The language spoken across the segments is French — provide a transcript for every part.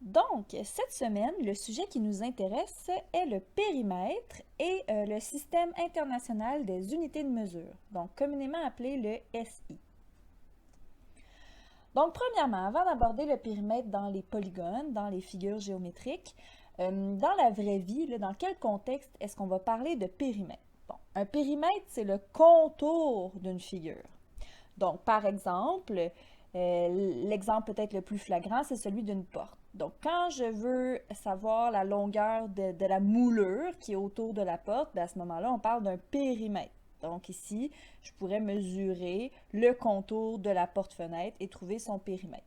Donc, cette semaine, le sujet qui nous intéresse est le périmètre et le système international des unités de mesure, donc communément appelé le SI. Donc, premièrement, avant d'aborder le périmètre dans les polygones, dans les figures géométriques, dans la vraie vie, là, dans quel contexte est-ce qu'on va parler de périmètre? Bon, un périmètre, c'est le contour d'une figure. Donc, par exemple, l'exemple peut-être le plus flagrant, c'est celui d'une porte. Donc, quand je veux savoir la longueur de la moulure qui est autour de la porte, bien, à ce moment-là, on parle d'un périmètre. Donc ici, je pourrais mesurer le contour de la porte-fenêtre et trouver son périmètre.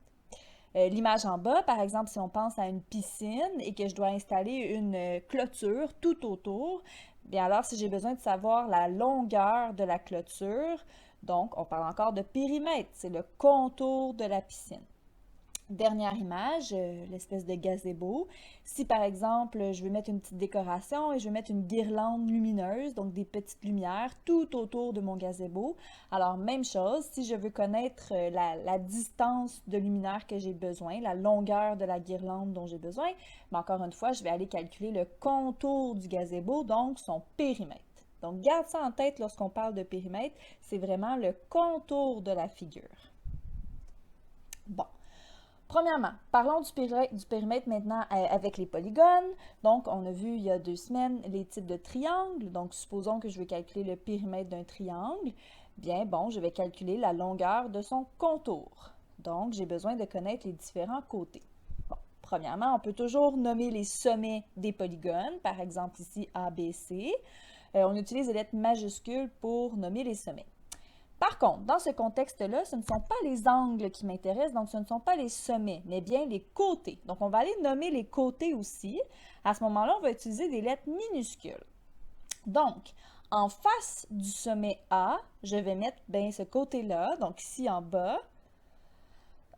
L'image en bas, par exemple, si on pense à une piscine et que je dois installer une clôture tout autour, bien alors si j'ai besoin de savoir la longueur de la clôture, donc on parle encore de périmètre, c'est le contour de la piscine. Dernière image, l'espèce de gazebo. Si par exemple, je veux mettre une petite décoration et je veux mettre une guirlande lumineuse, donc des petites lumières tout autour de mon gazebo, alors même chose, si je veux connaître la distance de luminaire que j'ai besoin, la longueur de la guirlande dont j'ai besoin, mais encore une fois, je vais aller calculer le contour du gazebo, donc son périmètre. Donc garde ça en tête lorsqu'on parle de périmètre, c'est vraiment le contour de la figure. Bon. Premièrement, parlons du périmètre maintenant avec les polygones. Donc, on a vu il y a 2 semaines les types de triangles. Donc, supposons que je veux calculer le périmètre d'un triangle. Bien, bon, je vais calculer la longueur de son contour. Donc, j'ai besoin de connaître les différents côtés. Bon, premièrement, on peut toujours nommer les sommets des polygones. Par exemple, ici, A, B, C. On utilise les lettres majuscules pour nommer les sommets. Par contre, dans ce contexte-là, ce ne sont pas les angles qui m'intéressent, donc ce ne sont pas les sommets, mais bien les côtés. Donc, on va aller nommer les côtés aussi. À ce moment-là, on va utiliser des lettres minuscules. Donc, en face du sommet A, je vais mettre bien ce côté-là, donc ici en bas,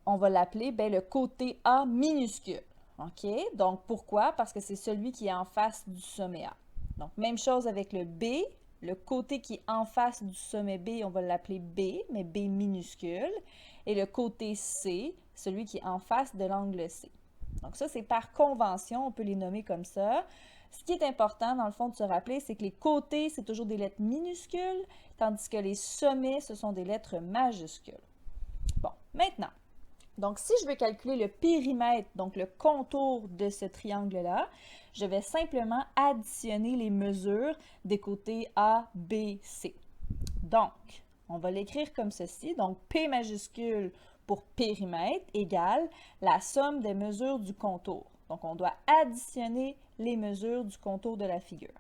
on va l'appeler le côté A minuscule. OK? Donc, pourquoi? Parce que c'est celui qui est en face du sommet A. Donc, même chose avec le B. Le côté qui est en face du sommet B, on va l'appeler B, mais B minuscule. Et le côté C, celui qui est en face de l'angle C. Donc ça, c'est par convention, on peut les nommer comme ça. Ce qui est important, dans le fond, de se rappeler, c'est que les côtés, c'est toujours des lettres minuscules, tandis que les sommets, ce sont des lettres majuscules. Bon, maintenant, donc, si je veux calculer le périmètre, donc le contour de ce triangle-là, je vais simplement additionner les mesures des côtés A, B, C. Donc, on va l'écrire comme ceci. Donc, P majuscule pour périmètre égale la somme des mesures du contour. Donc, on doit additionner les mesures du contour de la figure.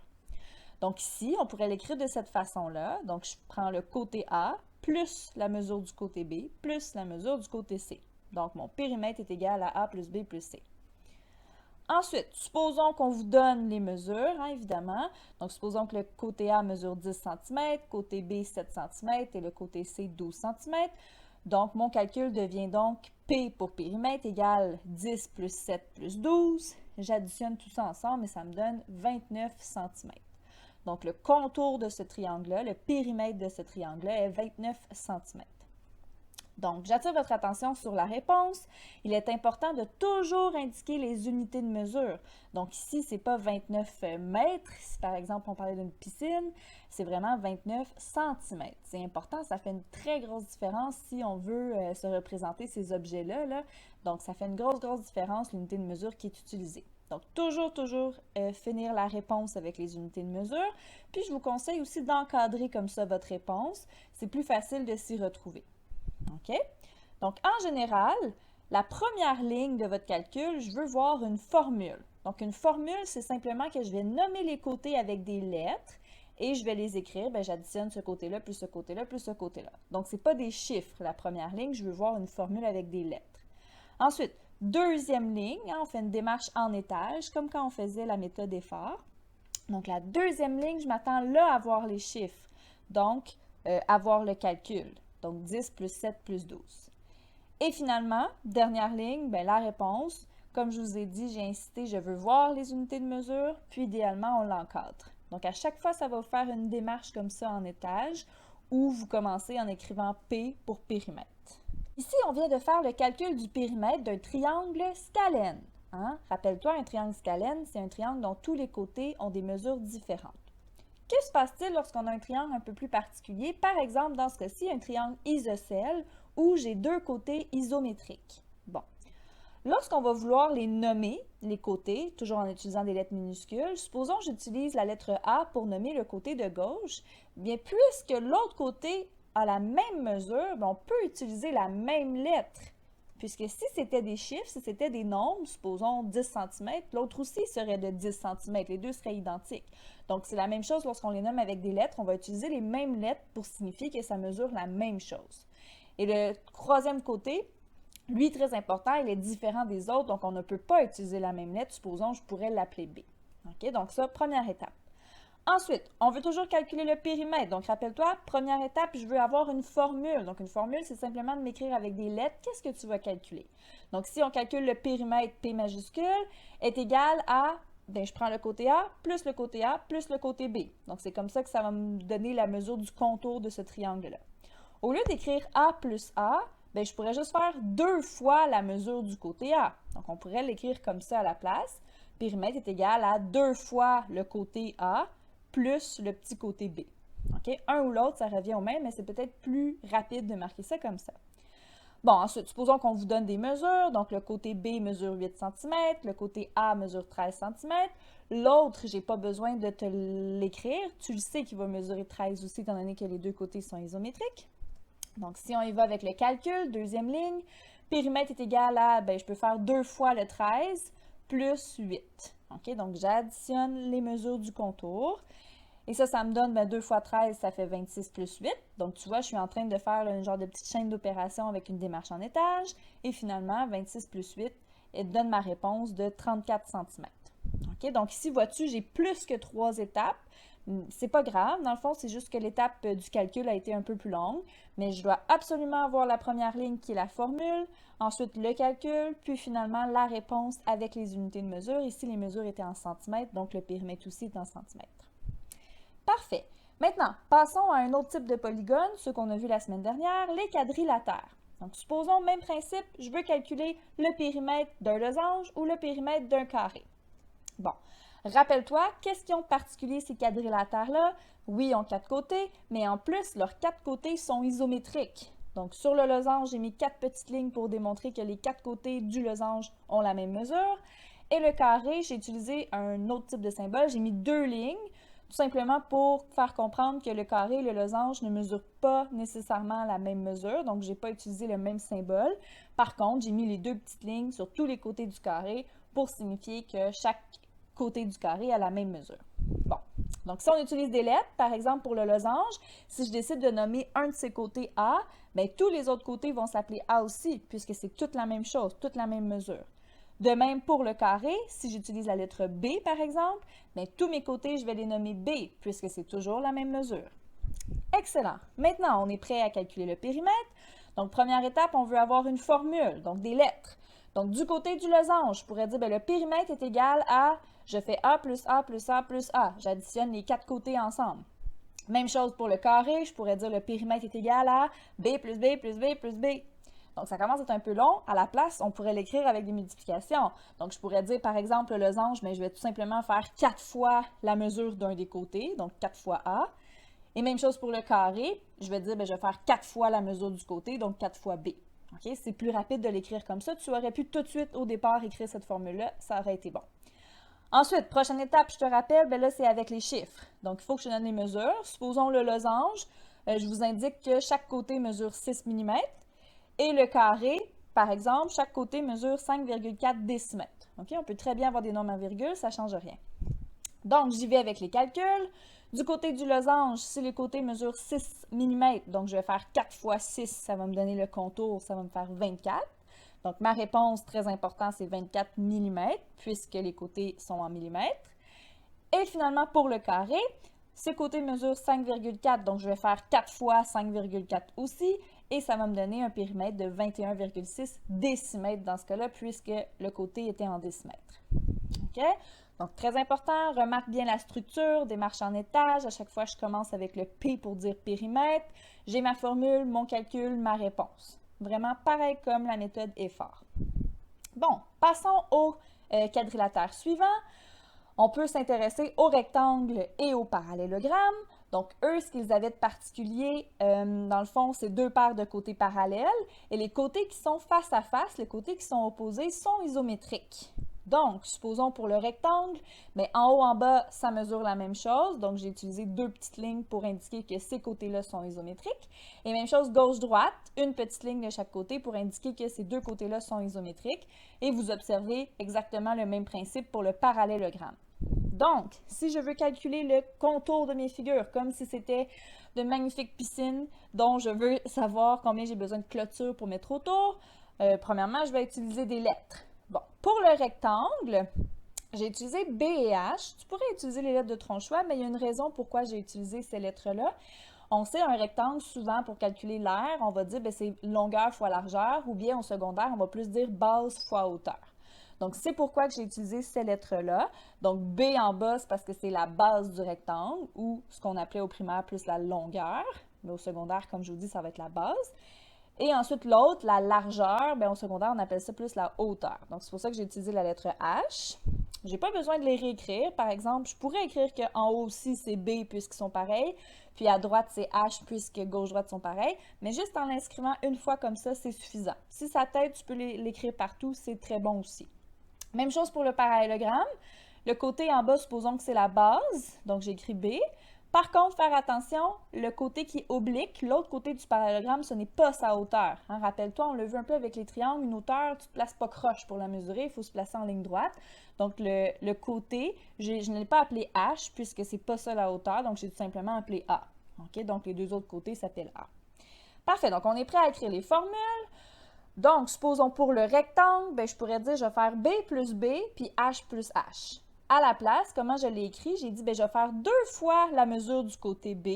Donc ici, on pourrait l'écrire de cette façon-là. Donc, je prends le côté A plus la mesure du côté B plus la mesure du côté C. Donc, mon périmètre est égal à A plus B plus C. Ensuite, supposons qu'on vous donne les mesures, évidemment. Donc, supposons que le côté A mesure 10 cm, côté B 7 cm et le côté C 12 cm. Donc, mon calcul devient donc P pour périmètre égale 10 plus 7 plus 12. J'additionne tout ça ensemble et ça me donne 29 cm. Donc, le contour de ce triangle-là, le périmètre de ce triangle-là est 29 cm. Donc, j'attire votre attention sur la réponse. Il est important de toujours indiquer les unités de mesure. Donc ici, ce n'est pas 29 mètres. Si par exemple, on parlait d'une piscine, c'est vraiment 29 cm. C'est important, ça fait une très grosse différence si on veut se représenter ces objets-là. Là. Donc, ça fait une grosse différence l'unité de mesure qui est utilisée. Donc, toujours finir la réponse avec les unités de mesure. Puis, je vous conseille aussi d'encadrer comme ça votre réponse. C'est plus facile de s'y retrouver. OK? Donc, en général, la première ligne de votre calcul, je veux voir une formule. Donc, une formule, c'est simplement que je vais nommer les côtés avec des lettres et je vais les écrire. Bien, j'additionne ce côté-là, plus ce côté-là, plus ce côté-là. Donc, ce n'est pas des chiffres, la première ligne. Je veux voir une formule avec des lettres. Ensuite, deuxième ligne, on fait une démarche en étage, comme quand on faisait la méthode effort. Donc, la deuxième ligne, je m'attends là à voir les chiffres. Donc, à voir le calcul. Donc, 10 plus 7 plus 12. Et finalement, dernière ligne, bien, la réponse. Comme je vous ai dit, j'ai incité, je veux voir les unités de mesure, puis idéalement, on l'encadre. Donc, à chaque fois, ça va vous faire une démarche comme ça en étage, où vous commencez en écrivant P pour périmètre. Ici, on vient de faire le calcul du périmètre d'un triangle scalène. Hein? Rappelle-toi, un triangle scalène, c'est un triangle dont tous les côtés ont des mesures différentes. Que se passe-t-il lorsqu'on a un triangle un peu plus particulier? Par exemple, dans ce cas-ci, un triangle isocèle où j'ai deux côtés isométriques. Bon. Lorsqu'on va vouloir les nommer, les côtés, toujours en utilisant des lettres minuscules, supposons que j'utilise la lettre A pour nommer le côté de gauche, bien puisque l'autre côté a la même mesure, bien, on peut utiliser la même lettre. Puisque si c'était des chiffres, si c'était des nombres, supposons 10 cm, l'autre aussi serait de 10 cm, les deux seraient identiques. Donc c'est la même chose lorsqu'on les nomme avec des lettres, on va utiliser les mêmes lettres pour signifier que ça mesure la même chose. Et le troisième côté, lui, très important, il est différent des autres, donc on ne peut pas utiliser la même lettre. Supposons, je pourrais l'appeler B. OK, donc ça, première étape. Ensuite, on veut toujours calculer le périmètre. Donc, rappelle-toi, première étape, je veux avoir une formule. Donc, une formule, c'est simplement de m'écrire avec des lettres. Qu'est-ce que tu vas calculer? Donc, si on calcule le périmètre P majuscule est égal à, bien, je prends le côté A plus le côté A plus le côté B. Donc, c'est comme ça que ça va me donner la mesure du contour de ce triangle-là. Au lieu d'écrire A plus A, bien, je pourrais juste faire 2 fois la mesure du côté A. Donc, on pourrait l'écrire comme ça à la place. Périmètre est égal à 2 fois le côté A plus le petit côté B. Okay? Un ou l'autre, ça revient au même, mais c'est peut-être plus rapide de marquer ça comme ça. Bon, ensuite, supposons qu'on vous donne des mesures. Donc, le côté B mesure 8 cm, le côté A mesure 13 cm. L'autre, je n'ai pas besoin de te l'écrire. Tu le sais qu'il va mesurer 13 aussi, étant donné que les deux côtés sont isométriques. Donc, si on y va avec le calcul, deuxième ligne, périmètre est égal à, bien, je peux faire 2 fois le 13 plus 8. OK? Donc, j'additionne les mesures du contour. Et ça me donne, bien, 2 fois 13, ça fait 26 plus 8. Donc, tu vois, je suis en train de faire un genre de petite chaîne d'opération avec une démarche en étage. Et finalement, 26 plus 8 donne ma réponse de 34 cm. OK? Donc, ici, vois-tu, j'ai plus que 3 étapes. C'est pas grave, dans le fond, c'est juste que l'étape du calcul a été un peu plus longue, mais je dois absolument avoir la première ligne qui est la formule, ensuite le calcul, puis finalement la réponse avec les unités de mesure. Ici, les mesures étaient en centimètres, donc le périmètre aussi est en centimètres. Parfait. Maintenant, passons à un autre type de polygone, ce qu'on a vu la semaine dernière, les quadrilatères. Donc, supposons, même principe, je veux calculer le périmètre d'un losange ou le périmètre d'un carré. Bon, rappelle-toi, qu'est-ce qu'ils ont de particulier ces quadrilatères-là? Oui, ils ont 4 côtés, mais en plus, leurs 4 côtés sont isométriques. Donc, sur le losange, j'ai mis 4 petites lignes pour démontrer que les 4 côtés du losange ont la même mesure. Et le carré, j'ai utilisé un autre type de symbole, j'ai mis 2 lignes, tout simplement pour faire comprendre que le carré et le losange ne mesurent pas nécessairement la même mesure, donc je n'ai pas utilisé le même symbole. Par contre, j'ai mis les 2 petites lignes sur tous les côtés du carré pour signifier que chaque côté du carré a la même mesure. Bon, donc si on utilise des lettres, par exemple pour le losange, si je décide de nommer un de ces côtés A, bien, tous les autres côtés vont s'appeler A aussi, puisque c'est toute la même chose, toute la même mesure. De même pour le carré, si j'utilise la lettre B par exemple, bien, tous mes côtés, je vais les nommer B, puisque c'est toujours la même mesure. Excellent. Maintenant, on est prêt à calculer le périmètre. Donc, première étape, on veut avoir une formule, donc des lettres. Donc, du côté du losange, je pourrais dire, bien, le périmètre est égal à, je fais A plus A plus A plus A. J'additionne les 4 côtés ensemble. Même chose pour le carré, je pourrais dire le périmètre est égal à B plus B plus B plus B. Donc, ça commence à être un peu long. À la place, on pourrait l'écrire avec des multiplications. Donc, je pourrais dire, par exemple, le losange, mais je vais tout simplement faire 4 fois la mesure d'un des côtés, donc 4 fois A. Et même chose pour le carré, je vais dire, bien, je vais faire 4 fois la mesure du côté, donc 4 fois B. Okay? C'est plus rapide de l'écrire comme ça. Tu aurais pu tout de suite, au départ, écrire cette formule-là. Ça aurait été bon. Ensuite, prochaine étape, je te rappelle, bien là, c'est avec les chiffres. Donc, il faut que je donne les mesures. Supposons le losange, je vous indique que chaque côté mesure 6 mm. Et le carré, par exemple, chaque côté mesure 5,4 décimètres. Okay? On peut très bien avoir des nombres en virgule, ça ne change rien. Donc, j'y vais avec les calculs. Du côté du losange, si les côtés mesurent 6 mm, donc je vais faire 4 fois 6, ça va me donner le contour, ça va me faire 24. Donc, ma réponse, très importante, c'est 24 mm, puisque les côtés sont en millimètres. Et finalement, pour le carré, ce côté mesure 5,4, donc je vais faire 4 fois 5,4 aussi, et ça va me donner un périmètre de 21,6 décimètres dans ce cas-là, puisque le côté était en décimètres. OK? Donc, très important, remarque bien la structure, démarche en étage. À chaque fois, je commence avec le P pour dire périmètre. J'ai ma formule, mon calcul, ma réponse. Vraiment pareil comme la méthode EFFOR. Bon, Passons au quadrilatère suivant. On peut s'intéresser au rectangle et au parallélogramme. Donc, eux, ce qu'ils avaient de particulier, dans le fond, c'est deux paires de côtés parallèles. Et les côtés qui sont face à face, les côtés qui sont opposés, sont isométriques. Donc, supposons pour le rectangle, mais en haut, en bas, ça mesure la même chose. Donc, j'ai utilisé deux petites lignes pour indiquer que ces côtés-là sont isométriques. Et même chose gauche-droite, une petite ligne de chaque côté pour indiquer que ces deux côtés-là sont isométriques. Et vous observez exactement le même principe pour le parallélogramme. Donc, si je veux calculer le contour de mes figures, comme si c'était de magnifiques piscines dont je veux savoir combien j'ai besoin de clôture pour mettre autour, premièrement, je vais utiliser des lettres. Bon, pour le rectangle, j'ai utilisé B et H. Tu pourrais utiliser les lettres de ton choix, mais il y a une raison pourquoi j'ai utilisé ces lettres-là. On sait un rectangle, souvent, pour calculer l'aire, on va dire que c'est longueur fois largeur, ou bien au secondaire, on va plus dire base fois hauteur. Donc, c'est pourquoi j'ai utilisé ces lettres-là. Donc, B en bas, c'est parce que c'est la base du rectangle, ou ce qu'on appelait au primaire plus la longueur. Mais au secondaire, comme je vous dis, ça va être la base. Et ensuite, l'autre, la largeur, bien, au secondaire, on appelle ça plus la hauteur. Donc, c'est pour ça que j'ai utilisé la lettre H. Je n'ai pas besoin de les réécrire. Par exemple, je pourrais écrire qu'en haut aussi, c'est B puisqu'ils sont pareils. Puis à droite, c'est H puisque gauche-droite sont pareils. Mais juste en l'inscrivant une fois comme ça, c'est suffisant. Si ça t'aide, tu peux l'écrire partout. C'est très bon aussi. Même chose pour le parallélogramme. Le côté en bas, supposons que c'est la base. Donc, j'ai écrit B. Par contre, faire attention, le côté qui est oblique, l'autre côté du parallélogramme, ce n'est pas sa hauteur. Hein? Rappelle-toi, on l'a vu un peu avec les triangles, une hauteur, tu ne te places pas croche pour la mesurer, il faut se placer en ligne droite. Donc, le côté, je ne l'ai pas appelé H puisque ce n'est pas ça la hauteur, donc j'ai tout simplement appelé A. Okay? Donc, les deux autres côtés s'appellent A. Parfait, donc on est prêt à écrire les formules. Donc, supposons pour le rectangle, ben, je pourrais dire je vais faire B plus B, puis H plus H. À la place, comment je l'ai écrit? J'ai dit, ben, je vais faire 2 fois la mesure du côté B.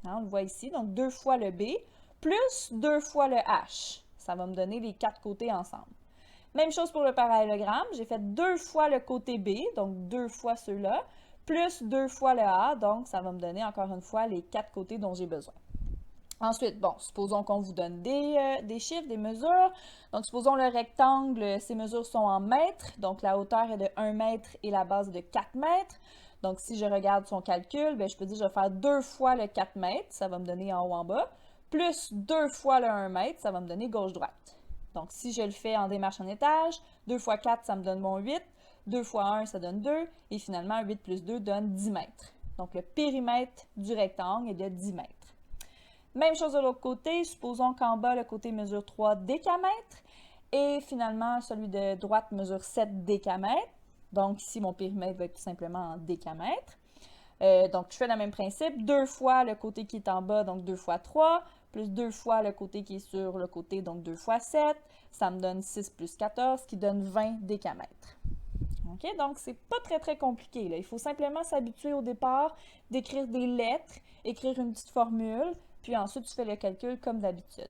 Hein, on le voit ici, donc 2 fois le B, plus 2 fois le H. Ça va me donner les 4 côtés ensemble. Même chose pour le parallélogramme. J'ai fait 2 fois le côté B, donc 2 fois ceux-là, plus 2 fois le A, donc ça va me donner encore une fois les 4 côtés dont j'ai besoin. Ensuite, bon, supposons qu'on vous donne des chiffres, des mesures. Donc, supposons le rectangle, ces mesures sont en mètres. Donc, la hauteur est de 1 mètre et la base est de 4 mètres. Donc, si je regarde son calcul, bien, je peux dire que je vais faire 2 fois le 4 mètres, ça va me donner en haut, en bas, plus 2 fois le 1 mètre, ça va me donner gauche-droite. Donc, si je le fais en démarche en étage, 2 fois 4, ça me donne mon 8, 2 fois 1, ça donne 2, et finalement, 8 plus 2 donne 10 mètres. Donc, le périmètre du rectangle est de 10 mètres. Même chose de l'autre côté, supposons qu'en bas, le côté mesure 3 décamètres et finalement, celui de droite mesure 7 décamètres. Donc ici, mon périmètre va être tout simplement en décamètres. Donc, je fais le même principe, 2 fois le côté qui est en bas, donc 2 fois 3, plus 2 fois le côté qui est sur le côté, donc 2 fois 7. Ça me donne 6 plus 14, qui donne 20 décamètres. OK? Donc, c'est pas très compliqué, là. Il faut simplement s'habituer au départ d'écrire des lettres, écrire une petite formule, puis ensuite, tu fais le calcul comme d'habitude.